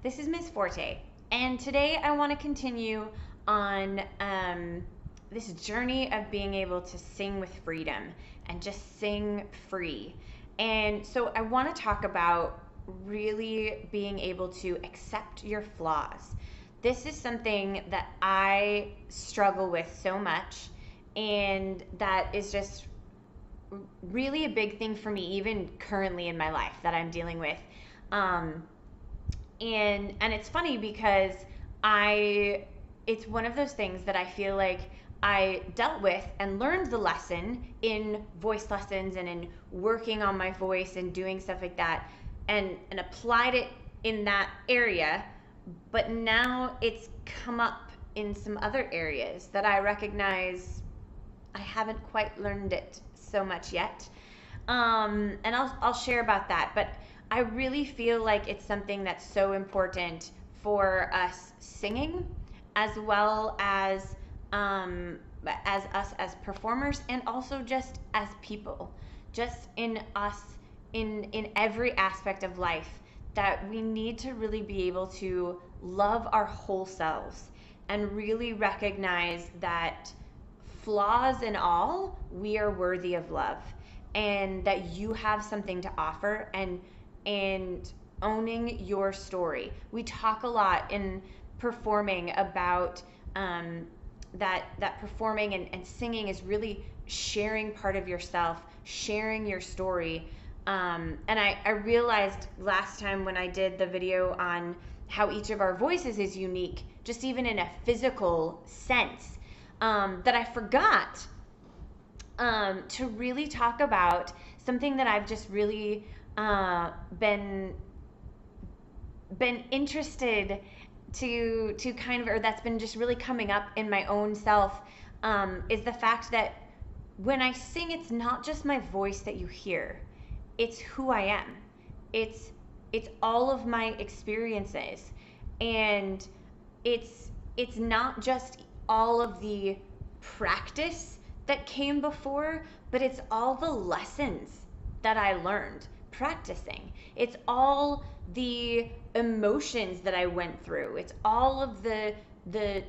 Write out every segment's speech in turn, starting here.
This is Miss Forte, and today I want to continue on this journey of being able to sing with freedom and just sing free. And so I want to talk about really being able to accept your flaws. This is something that I struggle with so much, and that is just really a big thing for me, even currently in my life that I'm dealing with. Um, and it's funny because I it's one of those things that I feel like I dealt with and learned the lesson in voice lessons and in working on my voice and doing stuff like that, and applied it in that area, but now it's come up in some other areas that I recognize I haven't quite learned it so much yet. And I'll share about that. But I really feel like it's something that's so important for us singing, as well as us as performers, and also just as people, just in us, in every aspect of life, that we need to really be able to love our whole selves and really recognize that flaws and all, we are worthy of love, and that you have something to offer, and owning your story. We talk a lot in performing about that performing and singing is really sharing part of yourself, sharing your story. And I realized last time when I did the video on how each of our voices is unique, just even in a physical sense, that I forgot to really talk about something that I've just really been interested to kind of, or that's been just really coming up in my own self, is the fact that when I sing, it's not just my voice that you hear, it's who I am. It's all of my experiences, and it's not just all of the practice that came before, but it's all the lessons that I learned practicing. It's all the emotions that I went through. It's all of the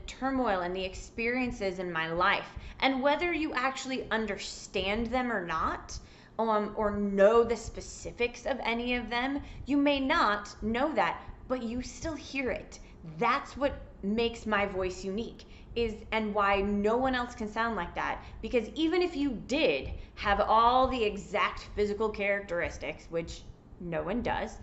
turmoil and the experiences in my life. And whether you actually understand them or not, or know the specifics of any of them, you may not know that, but you still hear it. That's what makes my voice unique, and why no one else can sound like that. Because even if you did have all the exact physical characteristics, which no one does,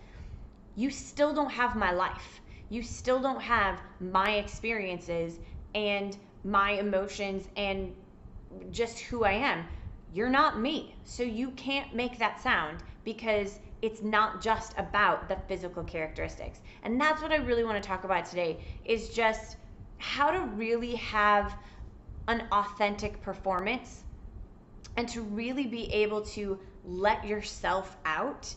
you still don't have my life. You still don't have my experiences and my emotions and just who I am. You're not me. So you can't make that sound, because it's not just about the physical characteristics. And that's what I really want to talk about today, is just how to really have an authentic performance and to really be able to let yourself out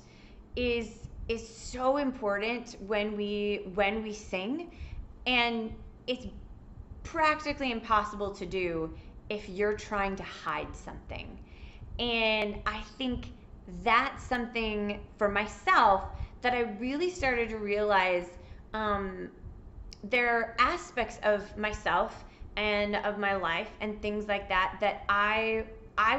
is so important when we sing. And it's practically impossible to do if you're trying to hide something. And I think that's something for myself that I really started to realize. There are aspects of myself and of my life and things like that that I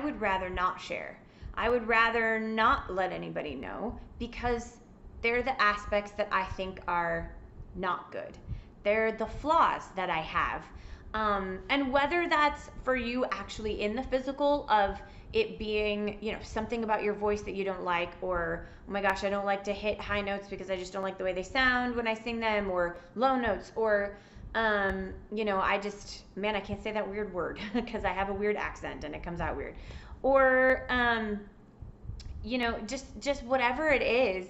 would rather not share. I would rather not let anybody know, because they're the aspects that I think are not good. They're the flaws that I have. And whether that's for you actually in the physical of it being, something about your voice that you don't like, or, oh my gosh, I don't like to hit high notes because I just don't like the way they sound when I sing them, or low notes, or, I can't say that weird word because I have a weird accent and it comes out weird. Or, just whatever it is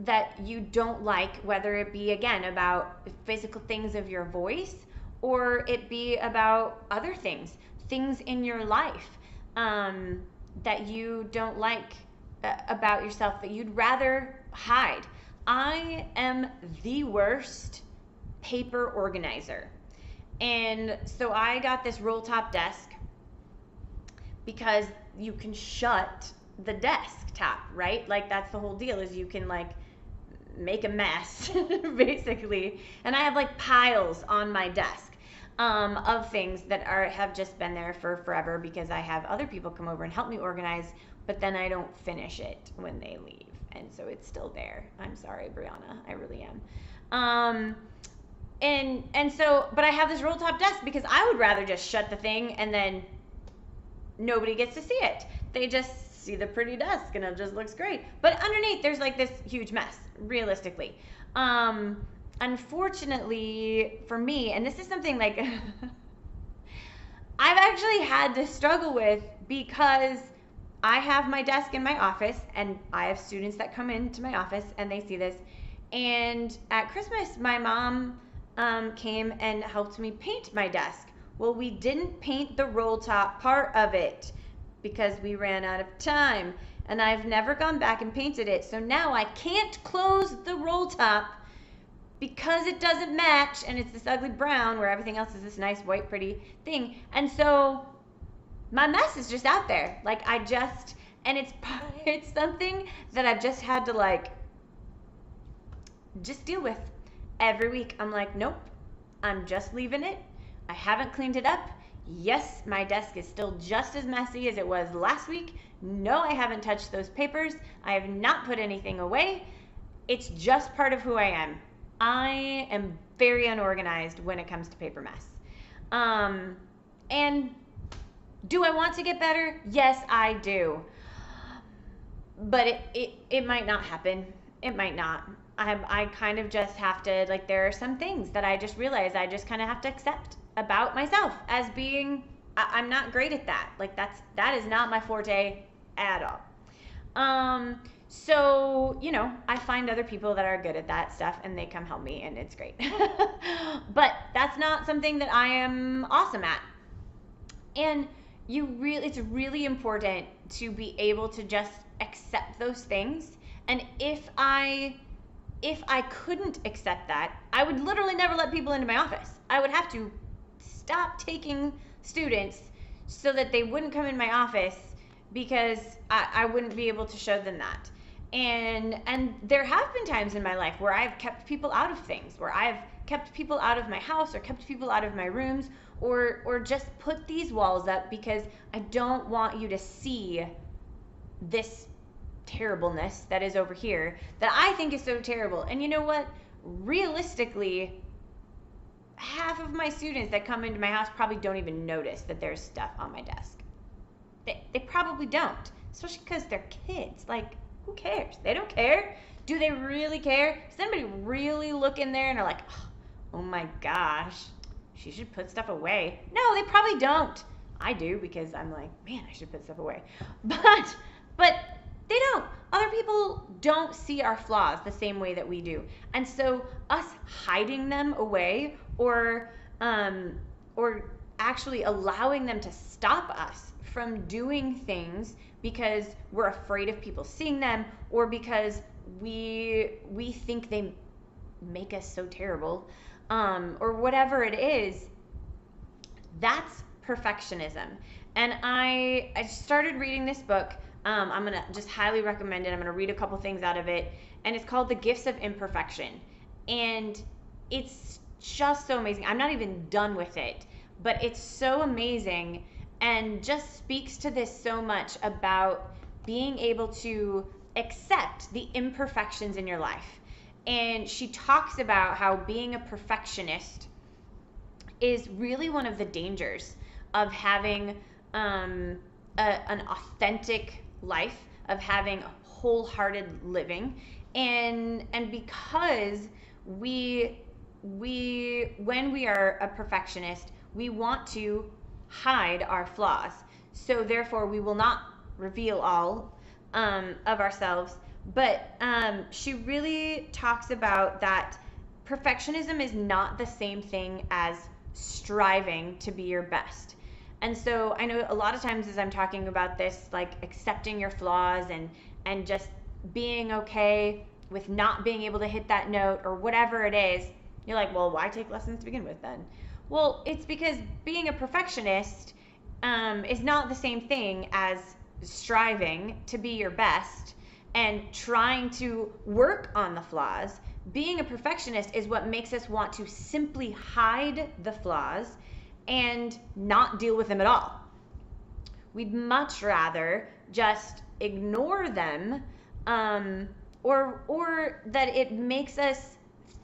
that you don't like, whether it be, again, about physical things of your voice, or it be about other things in your life, that you don't like about yourself, that you'd rather hide. I am the worst paper organizer. And so I got this roll top desk because you can shut the desktop, right? Like, that's the whole deal, is you can, like, make a mess, basically. And I have like piles on my desk of things that have just been there for forever because I have other people come over and help me organize, but then I don't finish it when they leave. And so it's still there. I'm sorry, Brianna. I really am. And so, but I have this roll top desk because I would rather just shut the thing and then nobody gets to see it. They just see the pretty desk and it just looks great. But underneath, there's like this huge mess, realistically. Unfortunately for me, and this is something like I've actually had to struggle with because I have my desk in my office and I have students that come into my office and they see this. And at Christmas, my mom came and helped me paint my desk. Well, we didn't paint the roll top part of it because we ran out of time. And I've never gone back and painted it. So now I can't close the roll top because it doesn't match and it's this ugly brown where everything else is this nice white pretty thing. And so my mess is just out there. Like and it's something that I've just had to like just deal with every week. I'm like, nope, I'm just leaving it. I haven't cleaned it up. Yes, my desk is still just as messy as it was last week. No, I haven't touched those papers. I have not put anything away. It's just part of who I am. I am very unorganized when it comes to paper mess. And do I want to get better? Yes, I do. But it might not happen. It might not. I kind of just have to, like, there are some things that I just realize I just kind of have to accept about myself as being, I'm not great at that. Like, that is not my forte at all. So, you know, I find other people that are good at that stuff and they come help me and it's great. But that's not something that I am awesome at. And it's really important to be able to just accept those things. And if I couldn't accept that, I would literally never let people into my office. I would have to stop taking students so that they wouldn't come in my office because I wouldn't be able to show them that. And there have been times in my life where I've kept people out of things, where I've kept people out of my house or kept people out of my rooms or just put these walls up because I don't want you to see this terribleness that is over here that I think is so terrible. And you know what? Realistically, half of my students that come into my house probably don't even notice that there's stuff on my desk. They probably don't, especially because they're kids. Like, who cares? They don't care. Do they really care? Does anybody really look in there and are like, oh my gosh, she should put stuff away? No, they probably don't. I do because I'm like, man, I should put stuff away. But they don't. Other people don't see our flaws the same way that we do. And so us hiding them away or actually allowing them to stop us from doing things because we're afraid of people seeing them or because we think they make us so terrible or whatever it is, that's perfectionism. And I started reading this book. I'm going to just highly recommend it. I'm going to read a couple things out of it. And it's called The Gifts of Imperfection. And it's just so amazing. I'm not even done with it, but it's so amazing and just speaks to this so much about being able to accept the imperfections in your life. And she talks about how being a perfectionist is really one of the dangers of having an authentic life, of having wholehearted living, and because when we are a perfectionist, we want to hide our flaws. So therefore, we will not reveal all of ourselves. But she really talks about that perfectionism is not the same thing as striving to be your best. And so I know a lot of times as I'm talking about this, like accepting your flaws and just being okay with not being able to hit that note or whatever it is, you're like, well, why take lessons to begin with then? Well, it's because being a perfectionist is not the same thing as striving to be your best. and trying to work on the flaws. Being a perfectionist is what makes us want to simply hide the flaws and not deal with them at all. We'd much rather just ignore them, or that it makes us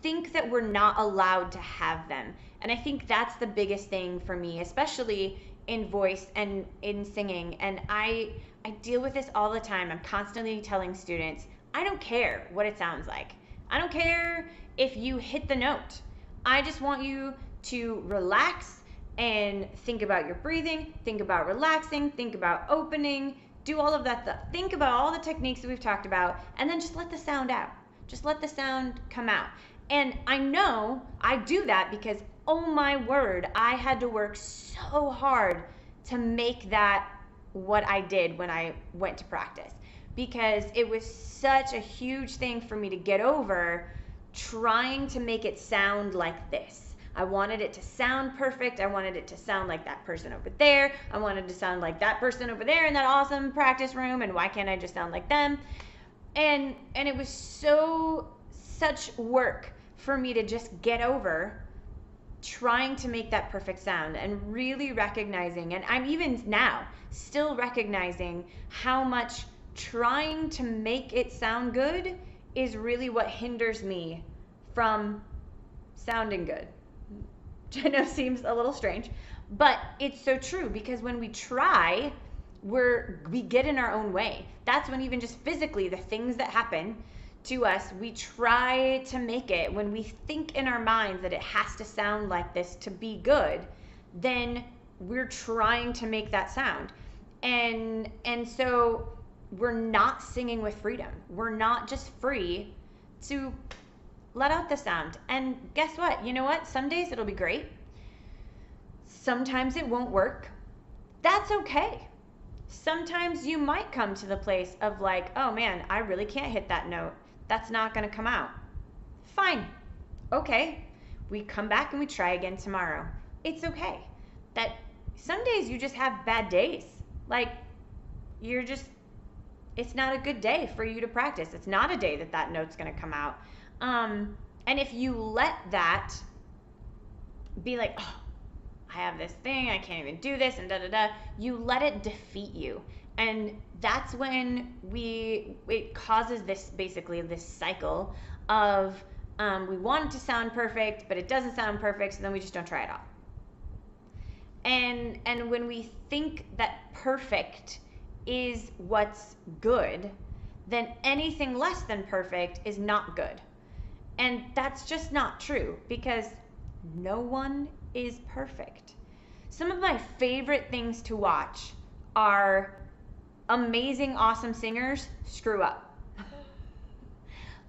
think that we're not allowed to have them. And I think that's the biggest thing for me, especially in voice and in singing. And I deal with this all the time. I'm constantly telling students, I don't care what it sounds like. I don't care if you hit the note. I just want you to relax and think about your breathing, think about relaxing, think about opening, do all of that stuff. Think about all the techniques that we've talked about, and then just let the sound out. Just let the sound come out. And I know I do that because, oh my word, I had to work so hard to make that what I did when I went to practice, because it was such a huge thing for me to get over, trying to make it sound like this. I wanted it to sound perfect. I wanted it to sound like that person over there. I wanted to sound like that person over there in that awesome practice room, and why can't I just sound like them? And it was such work for me to just get over trying to make that perfect sound, and really recognizing, and I'm even now still recognizing how much trying to make it sound good is really what hinders me from sounding good. Which I know seems a little strange, but it's so true, because when we try, we get in our own way. That's when even just physically the things that happen to us, we try to make it. When we think in our minds that it has to sound like this to be good, then we're trying to make that sound. And so we're not singing with freedom. We're not just free to let out the sound. And guess what? You know what? Some days it'll be great. Sometimes it won't work. That's okay. Sometimes you might come to the place of like, oh man, I really can't hit that note. That's not going to come out. Fine. Okay. We come back and we try again tomorrow. It's okay. That some days you just have bad days. Like, it's not a good day for you to practice. It's not a day that note's going to come out. And if you let that be like, oh, I have this thing, I can't even do this, and you let it defeat you. And that's when it causes this cycle of, we want it to sound perfect, but it doesn't sound perfect, so then we just don't try it all. And when we think that perfect is what's good, then anything less than perfect is not good. And that's just not true, because no one is perfect. Some of my favorite things to watch are amazing, awesome singers screw up.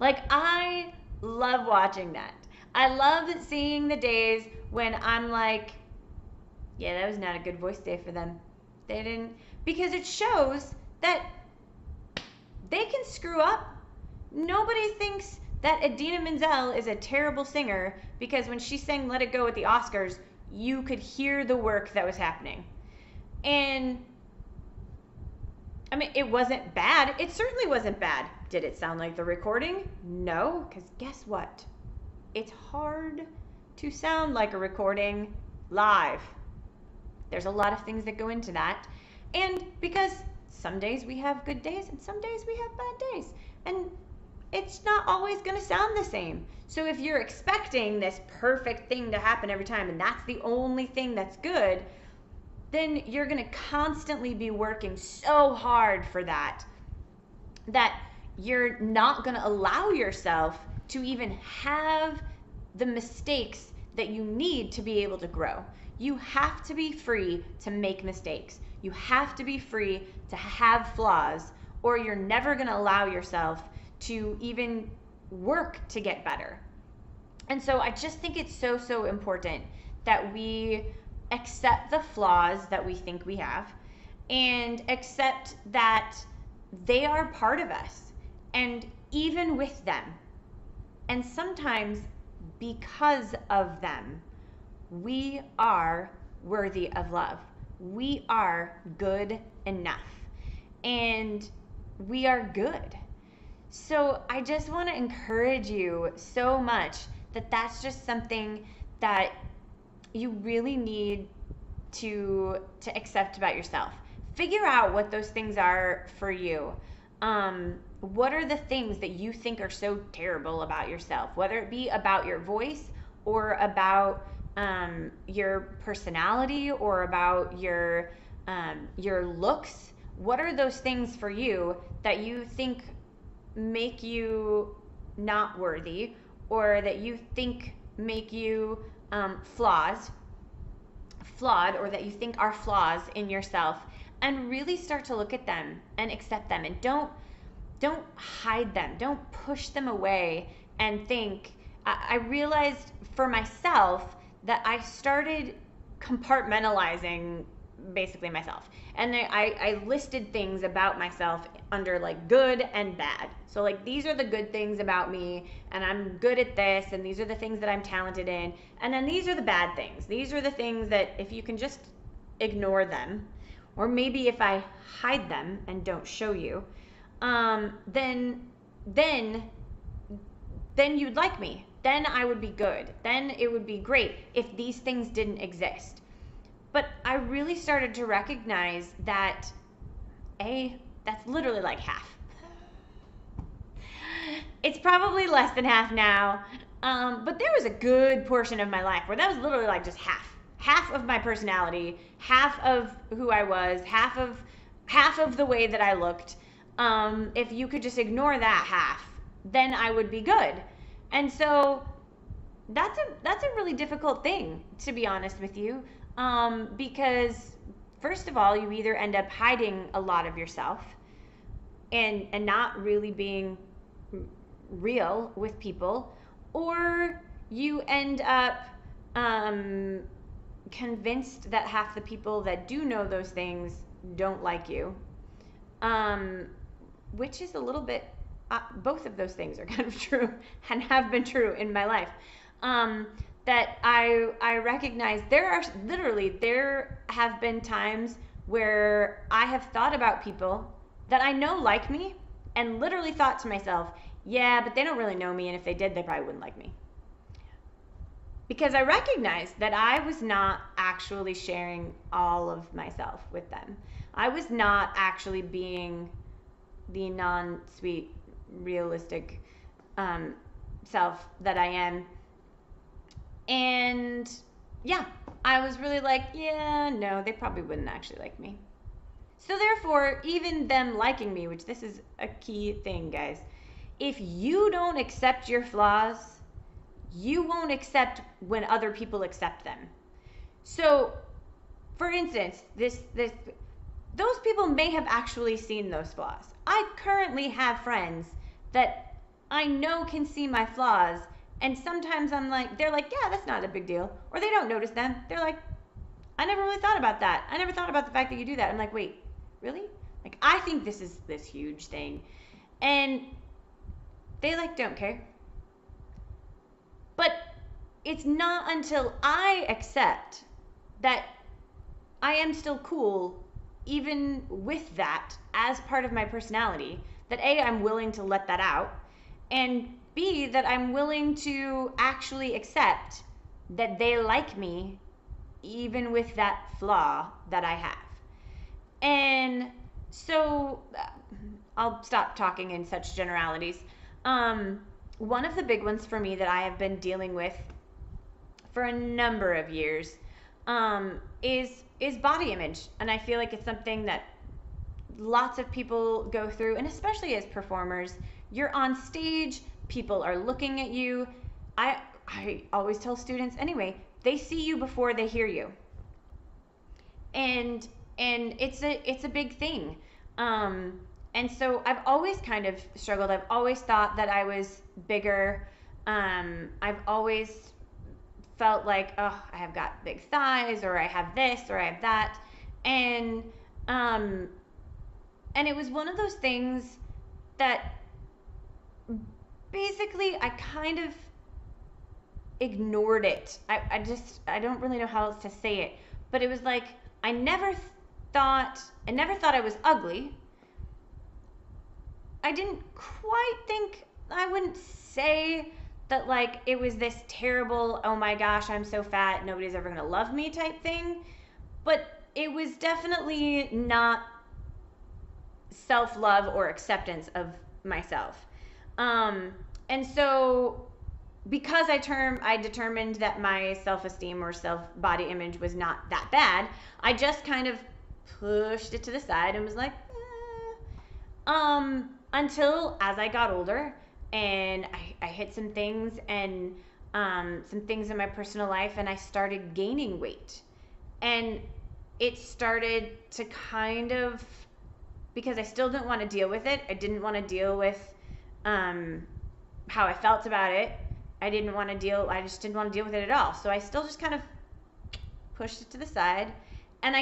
Like, I love watching that. I love seeing the days when I'm like, yeah, that was not a good voice day for them. They didn't, because it shows that they can screw up. Nobody thinks that Idina Menzel is a terrible singer because when she sang Let It Go at the Oscars, you could hear the work that was happening. And I mean, it wasn't bad. It certainly wasn't bad. Did it sound like the recording? No, because guess what? It's hard to sound like a recording live. There's a lot of things that go into that. And because some days we have good days and some days we have bad days. And it's not always going to sound the same. So if you're expecting this perfect thing to happen every time and that's the only thing that's good, then you're going to constantly be working so hard for that you're not going to allow yourself to even have the mistakes that you need to be able to grow. You have to be free to make mistakes. You have to be free to have flaws, or you're never going to allow yourself to even work to get better. And so I just think it's so important that we accept the flaws that we think we have and accept that they are part of us. And even with them, and sometimes because of them, we are worthy of love. We are good enough. And we are good. So I just want to encourage you so much that that's just something that you really need to accept about yourself. Figure out what those things are for you. What are the things that you think are so terrible about yourself, whether it be about your voice or about your personality or about your looks? What are those things for you that you think make you not worthy, or that you think make you flaws flawed, or that you think are flaws in yourself, and really start to look at them and accept them, and don't hide them, don't push them away and think. I realized for myself that I started compartmentalizing basically myself, and I listed things about myself under like good and bad. So like, these are the good things about me, and I'm good at this, and these are the things that I'm talented in, and then these are the bad things. These are the things that if you can just ignore them, or maybe if I hide them and don't show you, then then then you'd like me. Then I would be good. Then it would be great if these things didn't exist. But I really started to recognize that that's literally like half. It's probably less than half now. But there was a good portion of my life where that was literally like just half of my personality, half of who I was, half of the way that I looked. If you could just ignore that half, then I would be good. And so that's a really difficult thing, to be honest with you, because first of all, you either end up hiding a lot of yourself and not really being real with people, or you end up convinced that half the people that do know those things don't like you, which is a little bit, both of those things are kind of true and have been true in my life. That I recognize there have been times where I have thought about people that I know like me, and literally thought to myself, yeah, but they don't really know me, and if they did, they probably wouldn't like me. Because I recognized that I was not actually sharing all of myself with them. I was not actually being the non-sweet, realistic self that I am. And yeah, I was really like, yeah, no, they probably wouldn't actually like me. So therefore, even them liking me, which this is a key thing, guys, if you don't accept your flaws, you won't accept when other people accept them. So, for instance, those people may have actually seen those flaws. I currently have friends that I know can see my flaws, and sometimes they're like, yeah, that's not a big deal. Or they don't notice them. They're like, I never really thought about that. I never thought about the fact that you do that. I'm like, wait, really? Like, I think this is this huge thing. And they don't care. But it's not until I accept that I am still cool, even with that as part of my personality, that A, I'm willing to let that out, and B, that I'm willing to actually accept that they like me even with that flaw that I have. And so I'll stop talking in such generalities. One of the big ones for me that I have been dealing with for a number of years is body image. And I feel like it's something that lots of people go through, and especially as performers, you're on stage, people are looking at you. I always tell students anyway, they see you before they hear you. And it's a big thing. And so I've always kind of struggled. I've always thought that I was bigger. I've always felt like, oh, I have got big thighs, or I have this, or I have that. And it was one of those things that basically I kind of ignored it. I don't really know how else to say it, but it was like I never thought I was ugly. I didn't quite think, I wouldn't say that like it was this terrible, oh my gosh, I'm so fat, nobody's ever gonna love me type thing. But it was definitely not self love or acceptance of myself. Um, and so because I determined that my self esteem or self body image was not that bad, I just kind of pushed it to the side and was like, until as I got older and I hit some things and some things in my personal life and I started gaining weight. And it started to kind of, because I still didn't want to deal with it. I didn't want to deal with how I felt about it. I just didn't want to deal with it at all. So I still just kind of pushed it to the side. And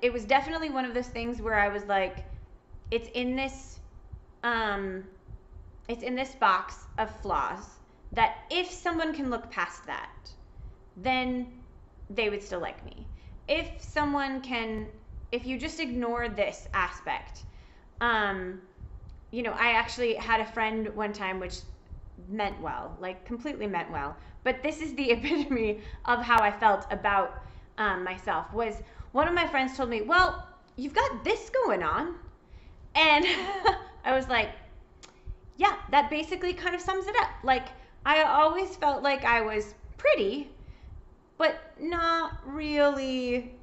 it was definitely one of those things where I was like, it's in this box of flaws that if someone can look past that, then they would still like me. If you just ignore this aspect, I actually had a friend one time, which meant well, like completely meant well, but this is the epitome of how I felt about myself. Was one of my friends told me, well, you've got this going on. And I was like, yeah, that basically kind of sums it up. Like, I always felt like I was pretty, but not really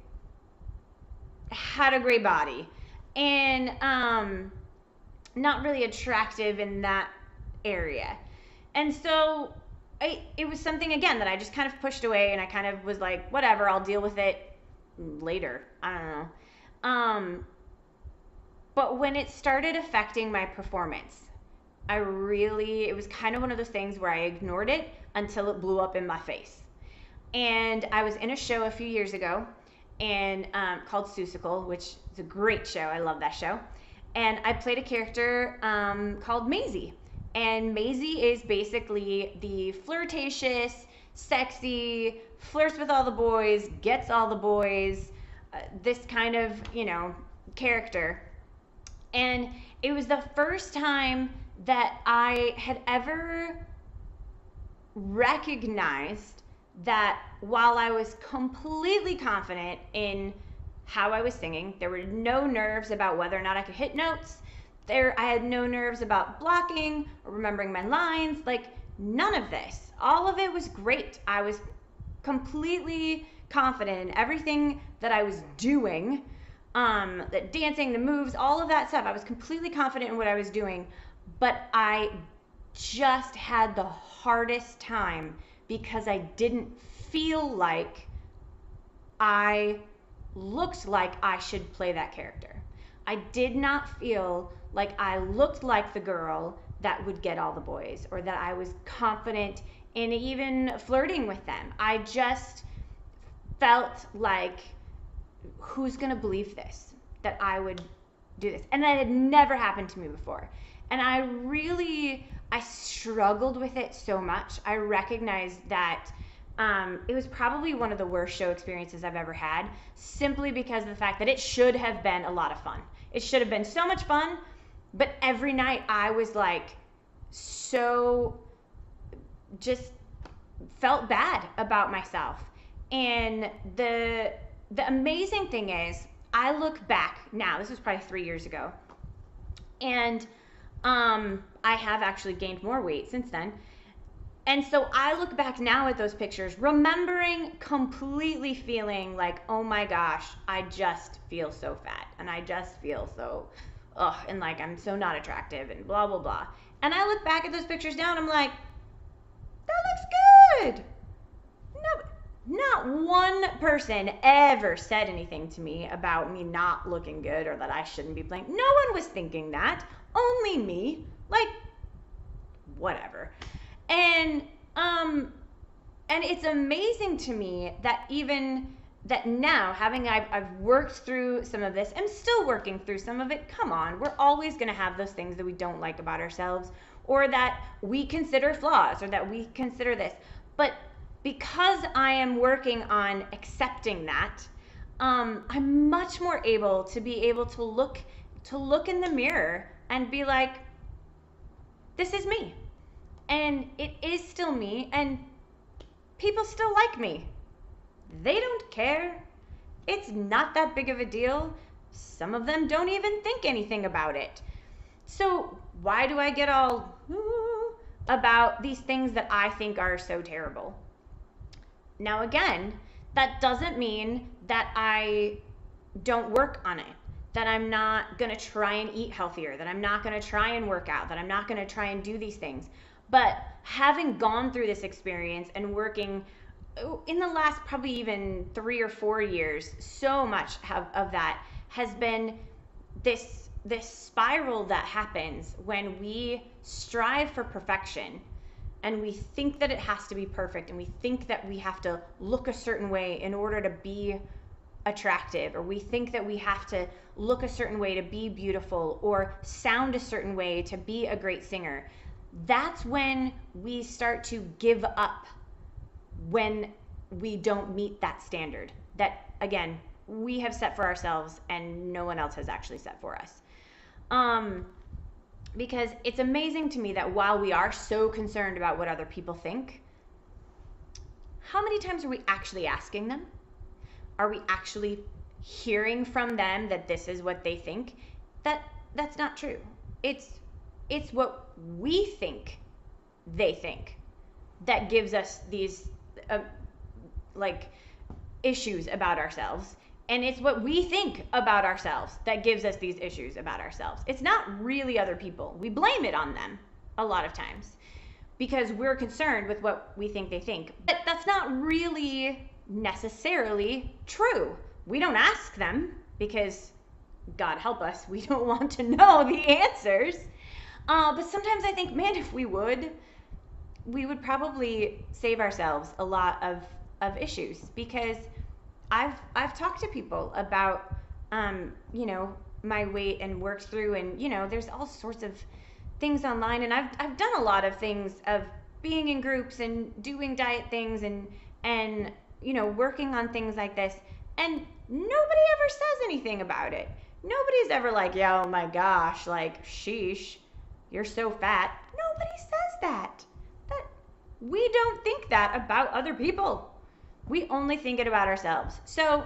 had a great body. And not really attractive in that area. And so it was something, again, that I just kind of pushed away, and I kind of was like, whatever, I'll deal with it later. I don't know. But when it started affecting my performance, it was kind of one of those things where I ignored it until it blew up in my face. And I was in a show a few years ago and called Seussical, which is a great show. I love that show. And I played a character called Maisie. And Maisie is basically the flirtatious, sexy, flirts with all the boys, gets all the boys, this kind of, character. And it was the first time that I had ever recognized that while I was completely confident in how I was singing, there were no nerves about whether or not I could hit notes. I had no nerves about blocking or remembering my lines, like none of this. All of it was great. I was completely confident in everything that I was doing. The dancing, the moves, all of that stuff. I was completely confident in what I was doing, but I just had the hardest time because I didn't feel like I looked like I should play that character. I did not feel like I looked like the girl that would get all the boys, or that I was confident in even flirting with them. I just felt like, who's gonna believe this, that I would do this? And that had never happened to me before. And I struggled with it so much. I recognized that it was probably one of the worst show experiences I've ever had, simply because of the fact that it should have been a lot of fun. It should have been so much fun, but every night I was like, so just felt bad about myself. And the amazing thing is, I look back now, this was probably 3 years ago, and I have actually gained more weight since then. And so I look back now at those pictures, remembering completely feeling like, oh my gosh, I just feel so fat, and I just feel so, and like I'm so not attractive, and blah, blah, blah. And I look back at those pictures now, and I'm like, that looks good. No, not one person ever said anything to me about me not looking good or that I shouldn't be playing. No one was thinking that. Only me. Like, whatever. And it's amazing to me that even that now, I've worked through some of this, I'm still working through some of it. Come on, we're always going to have those things that we don't like about ourselves, or that we consider flaws, or that we consider this. But because I am working on accepting that, I'm much more able to look in the mirror and be like, this is me. And it is still me, and people still like me. They don't care. It's not that big of a deal. Some of them don't even think anything about it. So why do I get all about these things that I think are so terrible? Now, again, that doesn't mean that I don't work on it, that I'm not going to try and eat healthier, that I'm not going to try and work out, that I'm not going to try and do these things. But having gone through this experience and working in the last probably even 3 or 4 years, so much of that has been this spiral that happens when we strive for perfection and we think that it has to be perfect, and we think that we have to look a certain way in order to be attractive, or we think that we have to look a certain way to be beautiful or sound a certain way to be a great singer. That's when we start to give up, when we don't meet that standard that, again, we have set for ourselves and no one else has actually set for us. Because it's amazing to me that while we are so concerned about what other people think, how many times are we actually asking them? Are we actually hearing from them that this is what they think? That's not true. It's what we think they think that gives us these issues about ourselves. And it's what we think about ourselves that gives us these issues about ourselves. It's not really other people. We blame it on them a lot of times because we're concerned with what we think they think. But that's not really necessarily true. We don't ask them because, God help us, we don't want to know the answers. But sometimes I think, man, if we would probably save ourselves a lot of issues, because I've talked to people about my weight and worked through, and there's all sorts of things online, and I've done a lot of things of being in groups and doing diet things and working on things like this, and nobody ever says anything about it. Nobody's ever like, yeah, oh my gosh, like, sheesh, you're so fat. Nobody says that. We don't think that about other people. We only think it about ourselves. So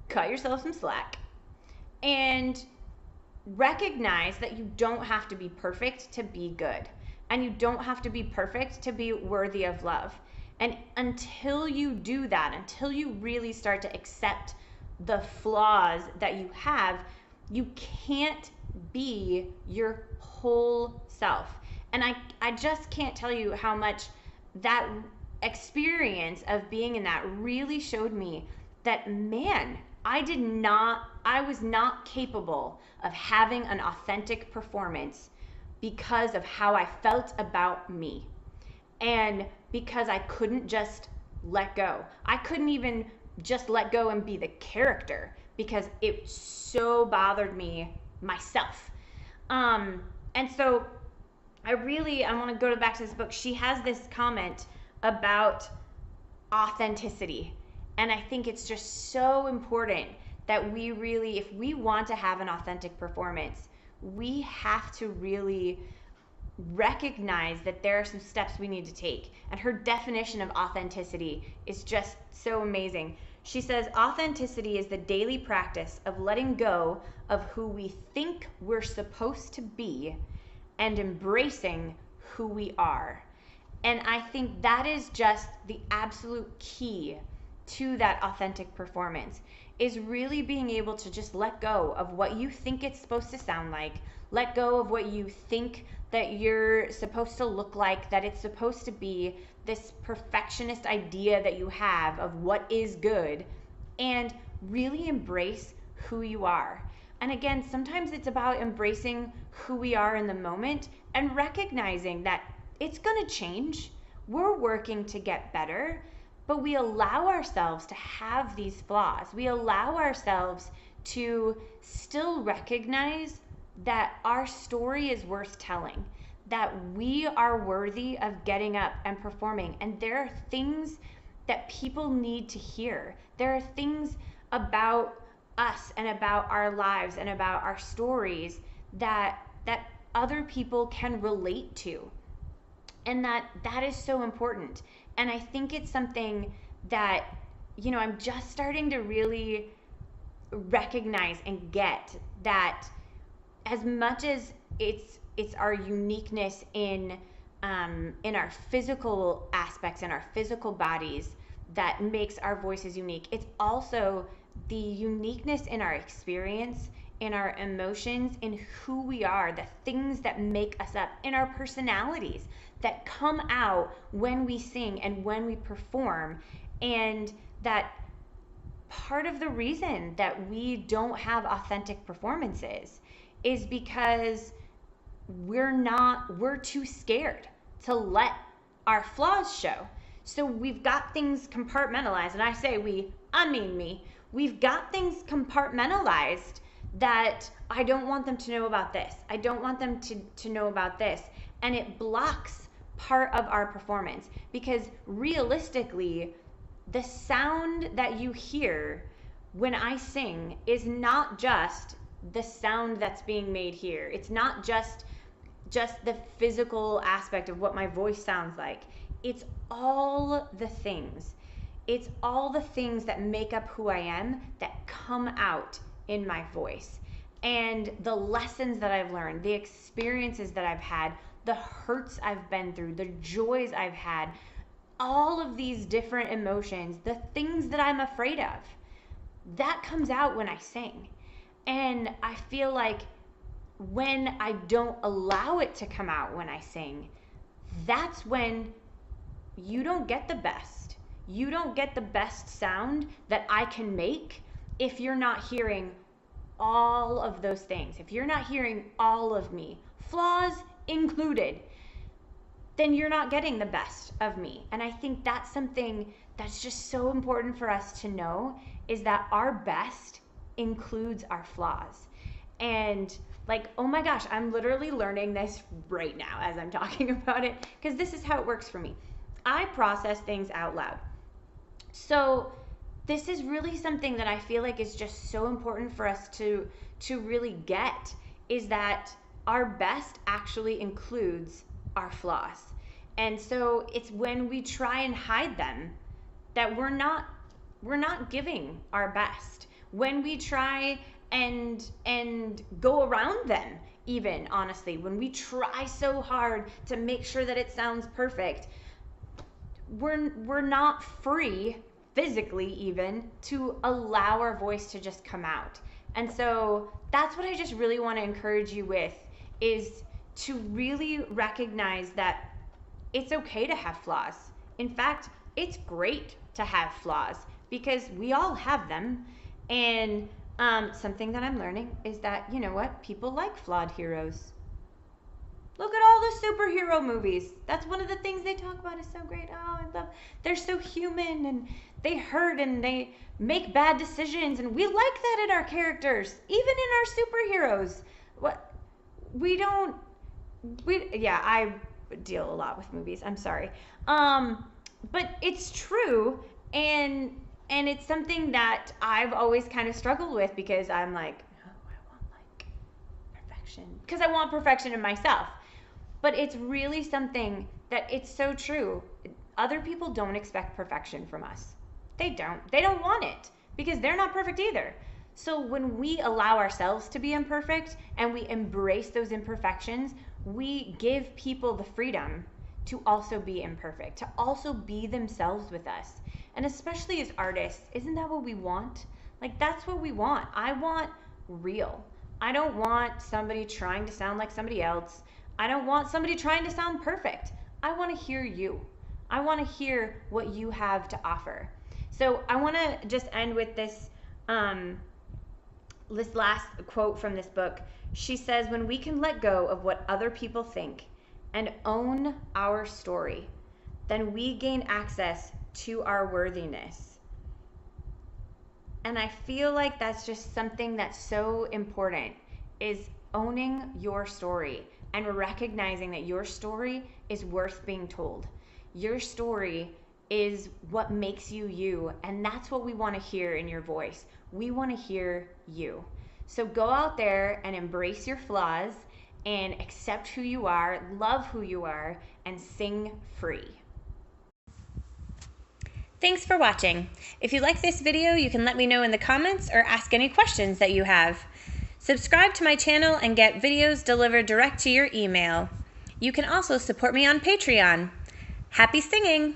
cut yourself some slack and recognize that you don't have to be perfect to be good. And you don't have to be perfect to be worthy of love. And until you do that, until you really start to accept the flaws that you have, you can't be your whole self. And I just can't tell you how much that experience of being in that really showed me that, man, I was not capable of having an authentic performance because of how I felt about me. And because I couldn't just let go. I couldn't even just let go and be the character because it so bothered me myself. And so I want to go back to this book. She has this comment about authenticity. And I think it's just so important that we really, if we want to have an authentic performance, we have to really recognize that there are some steps we need to take. And her definition of authenticity is just so amazing. She says, authenticity is the daily practice of letting go of who we think we're supposed to be and embracing who we are. And I think that is just the absolute key to that authentic performance, is really being able to just let go of what you think it's supposed to sound like, let go of what you think that you're supposed to look like, that it's supposed to be, this perfectionist idea that you have of what is good, and really embrace who you are. And again, sometimes it's about embracing who we are in the moment and recognizing that it's going to change. We're working to get better, but we allow ourselves to have these flaws. We allow ourselves to still recognize that our story is worth telling, that we are worthy of getting up and performing. And there are things that people need to hear. There are things about us and about our lives and about our stories that other people can relate to. And that is so important. And I think it's something that, I'm just starting to really recognize and get that as much as it's our uniqueness in our physical aspects, in our physical bodies, that makes our voices unique. It's also the uniqueness in our experience, in our emotions, in who we are, the things that make us up, in our personalities that come out when we sing and when we perform. And that part of the reason that we don't have authentic performances is because we're too scared to let our flaws show. So we've got things compartmentalized, and I say I mean me. We've got things compartmentalized that I don't want them to know about this. I don't want them to know about this. And it blocks part of our performance, because realistically, the sound that you hear when I sing is not just the sound that's being made here. It's not just the physical aspect of what my voice sounds like. It's all the things. It's all the things that make up who I am that come out in my voice. And the lessons that I've learned, the experiences that I've had, the hurts I've been through, the joys I've had, all of these different emotions, the things that I'm afraid of, that comes out when I sing. And I feel like when I don't allow it to come out when I sing, that's when you don't get the best. You don't get the best sound that I can make if you're not hearing all of those things. If you're not hearing all of me, flaws included, then you're not getting the best of me. And I think that's something that's just so important for us to know, is that our best includes our flaws. And like, oh my gosh, I'm literally learning this right now as I'm talking about it, because this is how it works for me. I process things out loud. So this is really something that I feel like is just so important for us to really get, is that our best actually includes our flaws. And so it's when we try and hide them that we're not giving our best. When we try and go around them, even honestly, when we try so hard to make sure that it sounds perfect, we're not free physically even to allow our voice to just come out. And so that's what I just really want to encourage you with, is to really recognize that it's okay to have flaws. In fact, it's great to have flaws, because we all have them. And something that I'm learning is that, you know what, people like flawed heroes. Look at all the superhero movies. That's one of the things they talk about, is so great. Oh, I love, they're so human, and they hurt and they make bad decisions, and we like that in our characters, even in our superheroes. I deal a lot with movies. I'm sorry. But it's true, and it's something that I've always kind of struggled with, because I'm like, oh, I want like perfection, because I want perfection in myself. But it's really something that, it's so true. Other people don't expect perfection from us. They don't want it, because they're not perfect either. So when we allow ourselves to be imperfect and we embrace those imperfections, we give people the freedom to also be imperfect, to also be themselves with us. And especially as artists, isn't that what we want? Like, that's what we want. I want real. I don't want somebody trying to sound like somebody else. I don't want somebody trying to sound perfect. I want to hear you. I want to hear what you have to offer. So I want to just end with this last quote from this book. She says, when we can let go of what other people think and own our story, then we gain access to our worthiness. And I feel like that's just something that's so important, is owning your story and recognizing that your story is worth being told. Your story is what makes you you, and that's what we want to hear in your voice. We want to hear you. So go out there and embrace your flaws and accept who you are, love who you are, and sing free. Thanks for watching. If you like this video, you can let me know in the comments or ask any questions that you have. Subscribe to my channel and get videos delivered direct to your email. You can also support me on Patreon. Happy singing!